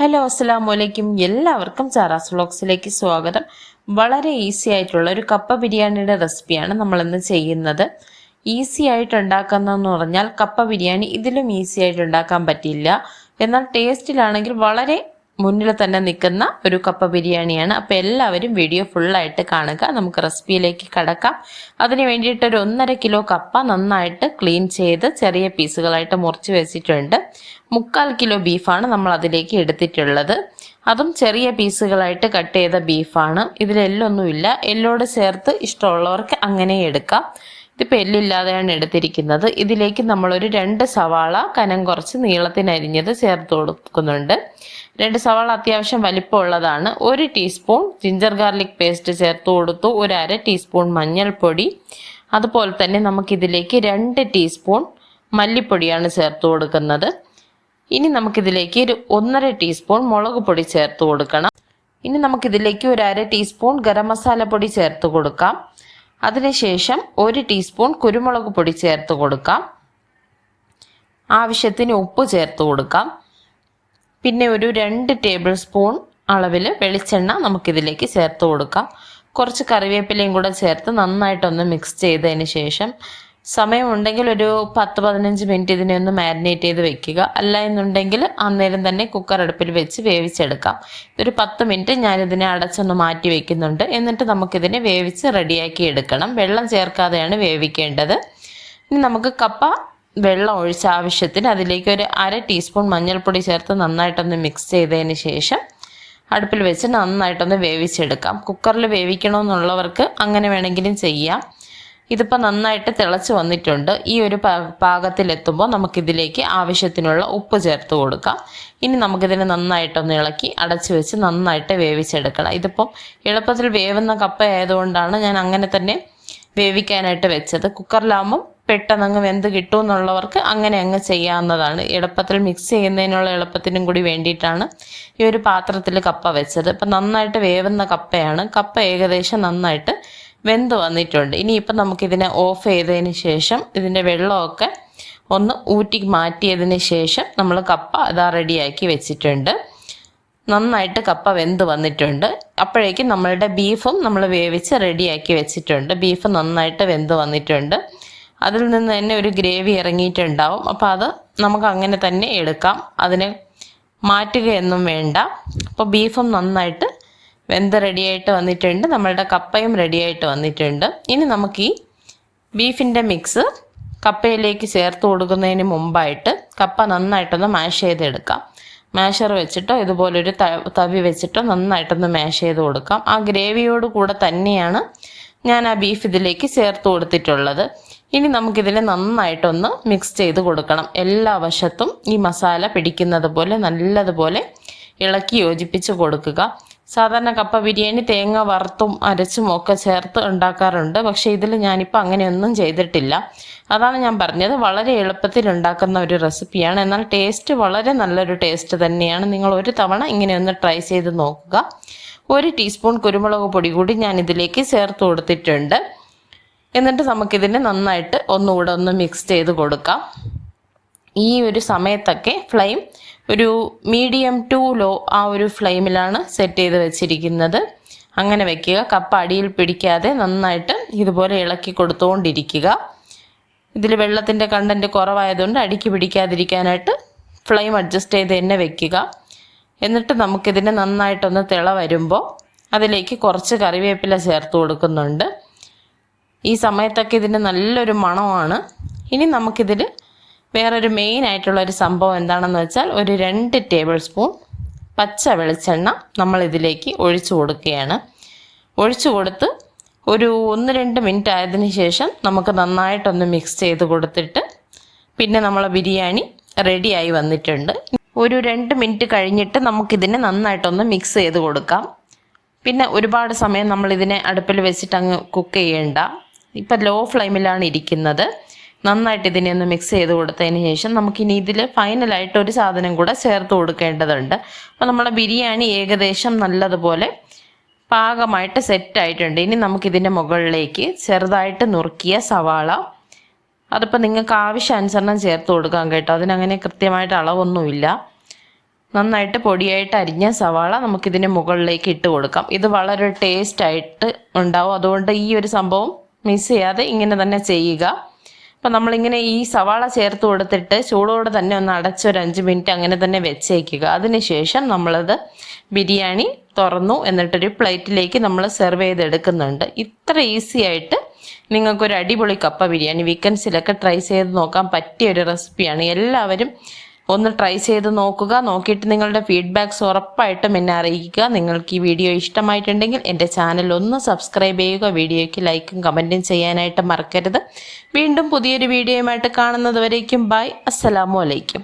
Hello അസ്സലാമലൈക്കും. എല്ലാവർക്കും ചാറാസ് വ്ളോഗ്സിലേക്ക് സ്വാഗതം. വളരെ ഈസി ആയിട്ടുള്ള ഒരു കപ്പ ബിരിയാണിയുടെ റെസിപ്പിയാണ് നമ്മളിന്ന് ചെയ്യുന്നത്. ഈസി ആയിട്ട് ഉണ്ടാക്കുന്നതെന്ന് പറഞ്ഞാൽ കപ്പ ബിരിയാണി ഇതിലും ഈസി ആയിട്ട് ഉണ്ടാക്കാൻ പറ്റില്ല. എന്നാൽ ടേസ്റ്റിലാണെങ്കിൽ വളരെ മുന്നിൽ തന്നെ നിൽക്കുന്ന ഒരു കപ്പ ബിരിയാണിയാണ്. അപ്പോൾ എല്ലാവരും വീഡിയോ ഫുള്ളായിട്ട് കാണുക. നമുക്ക് റെസിപ്പിയിലേക്ക് കടക്കാം. അതിന് വേണ്ടിയിട്ട് ഒരു 1.5 കിലോ കപ്പ നന്നായിട്ട് ക്ലീൻ ചെയ്ത് ചെറിയ പീസുകളായിട്ട് മുറിച്ച് വെച്ചിട്ടുണ്ട്. 3/4 കിലോ ബീഫാണ് നമ്മൾ അതിലേക്ക് എടുത്തിട്ടുള്ളത്. അതും ചെറിയ പീസുകളായിട്ട് കട്ട് ചെയ്ത ബീഫാണ്. ഇതിൽ എല്ലൊന്നുമില്ല. എല്ലോട് ചേർത്ത് ഇഷ്ടമുള്ളവർക്ക് അങ്ങനെ എടുക്കാം. ഇതിപ്പോൾ എല്ലില്ലാതെയാണ് എടുത്തിരിക്കുന്നത്. ഇതിലേക്ക് നമ്മളൊരു 2 സവാള കനം കുറച്ച് നീളത്തിനരിഞ്ഞത് ചേർത്ത് കൊടുക്കുന്നുണ്ട്. 2 സവാള അത്യാവശ്യം വലിപ്പമുള്ളതാണ്. 1 ടീസ്പൂൺ ജിഞ്ചർ ഗാർലിക് പേസ്റ്റ് ചേർത്ത് കൊടുത്തു. 1/2 ടീസ്പൂൺ മഞ്ഞൾപ്പൊടി. അതുപോലെ തന്നെ നമുക്കിതിലേക്ക് 2 ടീസ്പൂൺ മല്ലിപ്പൊടിയാണ് ചേർത്ത് കൊടുക്കുന്നത്. ഇനി നമുക്കിതിലേക്ക് ഒരു 1.5 ടീസ്പൂൺ മുളക് പൊടി ചേർത്ത് കൊടുക്കണം. ഇനി നമുക്കിതിലേക്ക് 1/2 ടീസ്പൂൺ ഗരം മസാല പൊടി ചേർത്ത് കൊടുക്കാം. അതിനുശേഷം 1 ടീസ്പൂൺ കുരുമുളക് പൊടി ചേർത്ത് കൊടുക്കാം. ആവശ്യത്തിന് ഉപ്പ് ചേർത്ത് കൊടുക്കാം. പിന്നെ ഒരു 2 ടേബിൾ സ്പൂൺ അളവിൽ വെളിച്ചെണ്ണ നമുക്കിതിലേക്ക് ചേർത്ത് കൊടുക്കാം. കുറച്ച് കറിവേപ്പിലയും കൂടെ ചേർത്ത് നന്നായിട്ടൊന്ന് മിക്സ് ചെയ്തതിന് ശേഷം സമയമുണ്ടെങ്കിൽ ഒരു 10-15 മിനിറ്റ് ഇതിനെ ഒന്ന് മാരിനേറ്റ് ചെയ്ത് വെക്കുക. അല്ല എന്നുണ്ടെങ്കിൽ അന്നേരം തന്നെ കുക്കർ അടുപ്പിൽ വെച്ച് വേവിച്ചെടുക്കാം. ഒരു 10 മിനിറ്റ് ഞാനിതിനെ അടച്ചൊന്ന് മാറ്റി വെക്കുന്നുണ്ട്. എന്നിട്ട് നമുക്കിതിനെ വേവിച്ച് റെഡിയാക്കി എടുക്കണം. വെള്ളം ചേർക്കാതെയാണ് വേവിക്കേണ്ടത്. ഇനി നമുക്ക് കപ്പ വെള്ളം ഒഴിച്ച ആവശ്യത്തിന് അതിലേക്ക് ഒരു 1/2 ടീസ്പൂൺ മഞ്ഞൾപ്പൊടി ചേർത്ത് നന്നായിട്ടൊന്ന് മിക്സ് ചെയ്തതിന് ശേഷം അടുപ്പിൽ വെച്ച് നന്നായിട്ടൊന്ന് വേവിച്ചെടുക്കാം. കുക്കറിൽ വേവിക്കണമെന്നുള്ളവർക്ക് അങ്ങനെ വേണമെങ്കിലും ചെയ്യാം. ഇതിപ്പോൾ നന്നായിട്ട് തിളച്ച് വന്നിട്ടുണ്ട്. ഈ ഒരു പാകത്തിലെത്തുമ്പോൾ നമുക്കിതിലേക്ക് ആവശ്യത്തിനുള്ള ഉപ്പ് ചേർത്ത് കൊടുക്കാം. ഇനി നമുക്കിതിനെ നന്നായിട്ടൊന്ന് ഇളക്കി അടച്ചു വെച്ച് നന്നായിട്ട് വേവിച്ചെടുക്കണം. ഇതിപ്പം എളുപ്പത്തിൽ വേവുന്ന കപ്പ ആയതുകൊണ്ടാണ് ഞാൻ അങ്ങനെ തന്നെ വേവിക്കാനായിട്ട് വെച്ചത്. കുക്കറിലാകുമ്പം പെട്ടെന്ന് വെന്ത് കിട്ടുമെന്നുള്ളവർക്ക് അങ്ങനെ അങ്ങ് ചെയ്യാവുന്നതാണ്. എളുപ്പത്തിൽ മിക്സ് ചെയ്യുന്നതിനുള്ള എളുപ്പത്തിനും കൂടി വേണ്ടിയിട്ടാണ് ഈ ഒരു പാത്രത്തിൽ കപ്പ വെച്ചത്. ഇപ്പം നന്നായിട്ട് വേവുന്ന കപ്പയാണ്. കപ്പ ഏകദേശം നന്നായിട്ട് വെന്ത് വന്നിട്ടുണ്ട്. ഇനിയിപ്പം നമുക്കിതിനെ ഓഫ് ചെയ്തതിന് ശേഷം ഇതിൻ്റെ വെള്ളമൊക്കെ ഒന്ന് ഊറ്റി മാറ്റിയതിന് ശേഷം നമ്മൾ കപ്പ ഇതാ റെഡിയാക്കി വെച്ചിട്ടുണ്ട്. നന്നായിട്ട് കപ്പ വെന്ത് വന്നിട്ടുണ്ട്. അപ്പോഴേക്കും നമ്മളുടെ ബീഫും നമ്മൾ വേവിച്ച് റെഡിയാക്കി വെച്ചിട്ടുണ്ട്. ബീഫ് നന്നായിട്ട് വെന്ത് വന്നിട്ടുണ്ട്. അതിൽ നിന്ന് തന്നെ ഒരു ഗ്രേവി ഇറങ്ങിയിട്ടുണ്ടാവും. അപ്പോൾ അത് നമുക്ക് അങ്ങനെ തന്നെ എടുക്കാം. അതിനെ മാറ്റുകയൊന്നും വേണ്ട. അപ്പോൾ ബീഫും നന്നായിട്ട് വെന്ത് റെഡിയായിട്ട് വന്നിട്ടുണ്ട്. നമ്മളുടെ കപ്പയും റെഡിയായിട്ട് വന്നിട്ടുണ്ട്. ഇനി നമുക്ക് ഈ ബീഫിൻ്റെ മിക്സ് കപ്പയിലേക്ക് ചേർത്ത് കൊടുക്കുന്നതിന് മുമ്പായിട്ട് കപ്പ നന്നായിട്ടൊന്ന് മാഷ് ചെയ്തെടുക്കാം. മാഷർ വെച്ചിട്ടോ ഇതുപോലൊരു തവി വെച്ചിട്ടോ നന്നായിട്ടൊന്ന് മാഷ് ചെയ്ത് കൊടുക്കാം. ആ ഗ്രേവിയോട് കൂടെ തന്നെയാണ് ഞാൻ ആ ബീഫ് ഇതിലേക്ക് ചേർത്ത് കൊടുത്തിട്ടുള്ളത്. ഇനി നമുക്കിതിനെ നന്നായിട്ടൊന്ന് മിക്സ് ചെയ്ത് കൊടുക്കണം. എല്ലാ വശത്തും ഈ മസാല പിടിക്കുന്നത് പോലെ നല്ലതുപോലെ ഇളക്കി യോജിപ്പിച്ച് കൊടുക്കുക. സാധാരണ കപ്പ ബിരിയാണി തേങ്ങ വറുത്തും അരച്ചും ഒക്കെ ചേർത്ത് ഉണ്ടാക്കാറുണ്ട്. പക്ഷേ ഇതിൽ ഞാനിപ്പോൾ അങ്ങനെയൊന്നും ചെയ്തിട്ടില്ല. അതാണ് ഞാൻ പറഞ്ഞത്, വളരെ എളുപ്പത്തിൽ ഉണ്ടാക്കുന്ന ഒരു റെസിപ്പിയാണ്. എന്നാൽ ടേസ്റ്റ് വളരെ നല്ലൊരു ടേസ്റ്റ് തന്നെയാണ്. നിങ്ങൾ ഒരു തവണ ഇങ്ങനെയൊന്ന് ട്രൈ ചെയ്ത് നോക്കുക. 1 ടീസ്പൂൺ കുരുമുളക് പൊടി കൂടി ഞാൻ ഇതിലേക്ക് ചേർത്ത് കൊടുത്തിട്ടുണ്ട്. എന്നിട്ട് നമുക്കിതിനെ നന്നായിട്ട് ഒന്നുകൂടെ ഒന്ന് മിക്സ് ചെയ്ത് കൊടുക്കാം. ഈ ഒരു സമയത്തൊക്കെ ഫ്ലെയിം ഒരു മീഡിയം ടു ലോ ആ ഒരു ഫ്ലെയിമിലാണ് സെറ്റ് ചെയ്ത് വെച്ചിരിക്കുന്നത്. അങ്ങനെ വെക്കുക. കപ്പ അടിയിൽ പിടിക്കാതെ നന്നായിട്ട് ഇതുപോലെ ഇളക്കി കൊടുത്തുകൊണ്ടിരിക്കുക. ഇതിൽ വെള്ളത്തിൻ്റെ കണ്ടൻറ്റ് കുറവായതുകൊണ്ട് അടിക്ക് പിടിക്കാതിരിക്കാനായിട്ട് ഫ്ലെയിം അഡ്ജസ്റ്റ് ചെയ്ത് തന്നെ വെക്കുക. എന്നിട്ട് നമുക്കിതിനെ നന്നായിട്ടൊന്ന് തിള വരുമ്പോൾ അതിലേക്ക് കുറച്ച് കറിവേപ്പില ചേർത്ത് കൊടുക്കുന്നുണ്ട്. ഈ സമയത്തൊക്കെ ഇതിന് നല്ലൊരു മണമാണ്. ഇനി നമുക്കിതിൽ വേറൊരു മെയിൻ ആയിട്ടുള്ളൊരു സംഭവം എന്താണെന്ന് വെച്ചാൽ ഒരു 2 ടേബിൾ സ്പൂൺ പച്ച വെളിച്ചെണ്ണ നമ്മളിതിലേക്ക് ഒഴിച്ചു കൊടുക്കുകയാണ്. ഒഴിച്ചു കൊടുത്ത് ഒരു 1-2 മിനിറ്റ് ആയതിനു ശേഷം നമുക്ക് നന്നായിട്ടൊന്ന് മിക്സ് ചെയ്ത് കൊടുത്തിട്ട് പിന്നെ നമ്മളെ ബിരിയാണി റെഡിയായി വന്നിട്ടുണ്ട്. ഒരു 2 മിനിറ്റ് കഴിഞ്ഞിട്ട് നമുക്കിതിനെ നന്നായിട്ടൊന്ന് മിക്സ് ചെയ്ത് കൊടുക്കാം. പിന്നെ ഒരുപാട് സമയം നമ്മളിതിനെ അടുപ്പിൽ വെച്ചിട്ട് അങ്ങ് കുക്ക് ചെയ്യേണ്ട. ഇപ്പം ലോ ഫ്ലെയിമിലാണ് ഇരിക്കുന്നത്. നന്നായിട്ട് ഇതിനെ ഒന്ന് മിക്സ് ചെയ്ത് കൊടുത്തതിന് ശേഷം നമുക്കിനി ഇതിൽ ഫൈനലായിട്ട് ഒരു സാധനം കൂടെ ചേർത്ത് കൊടുക്കേണ്ടതുണ്ട്. അപ്പോൾ നമ്മുടെ ബിരിയാണി ഏകദേശം നല്ലതുപോലെ പാകമായിട്ട് സെറ്റായിട്ടുണ്ട്. ഇനി നമുക്കിതിൻ്റെ മുകളിലേക്ക് ചെറുതായിട്ട് നുറുക്കിയ സവാള, അതിപ്പോൾ നിങ്ങൾക്ക് ആവശ്യാനുസരണം ചേർത്ത് കൊടുക്കാം കേട്ടോ. അതിനങ്ങനെ കൃത്യമായിട്ട് അളവൊന്നുമില്ല. നന്നായിട്ട് പൊടിയായിട്ട് അരിഞ്ഞ സവാള നമുക്കിതിന് മുകളിലേക്ക് ഇട്ട് കൊടുക്കാം. ഇത് വളരെ ടേസ്റ്റായിട്ട് ഉണ്ടാവും. അതുകൊണ്ട് ഈ ഒരു സംഭവം മിസ് ചെയ്യാതെ ഇങ്ങനെ തന്നെ ചെയ്യുക. അപ്പം നമ്മളിങ്ങനെ ഈ സവാള ചേർത്ത് കൊടുത്തിട്ട് ചൂടോടെ തന്നെ ഒന്ന് അടച്ച് ഒരു 5 മിനിറ്റ് അങ്ങനെ തന്നെ വെച്ചേക്കുക. അതിനുശേഷം നമ്മളത് ബിരിയാണി തുറന്നു എന്നിട്ടൊരു പ്ലേറ്റിലേക്ക് നമ്മൾ സെർവ് ചെയ്തെടുക്കുന്നുണ്ട്. ഇത്ര ഈസി ആയിട്ട് നിങ്ങൾക്കൊരു അടിപൊളി കപ്പ ബിരിയാണി വീക്കെൻഡ്സിലൊക്കെ ട്രൈ ചെയ്ത് നോക്കാൻ പറ്റിയ ഒരു റെസിപ്പിയാണ്. എല്ലാവരും ഒന്ന് ട്രൈ ചെയ്ത് നോക്കുക. നോക്കിയിട്ട് നിങ്ങളുടെ ഫീഡ്ബാക്ക്സ് ഉറപ്പായിട്ടും എന്നെ അറിയിക്കുക. നിങ്ങൾക്ക് ഈ വീഡിയോ ഇഷ്ടമായിട്ടുണ്ടെങ്കിൽ എൻ്റെ ചാനൽ ഒന്ന് സബ്സ്ക്രൈബ് ചെയ്യുക. വീഡിയോയ്ക്ക് ലൈക്കും കമൻറ്റും ചെയ്യാനായിട്ട് മറക്കരുത്. വീണ്ടും പുതിയൊരു വീഡിയോയുമായിട്ട് കാണുന്നത് വരേക്കും ബൈ. അസ്സലാമു അലൈക്കും.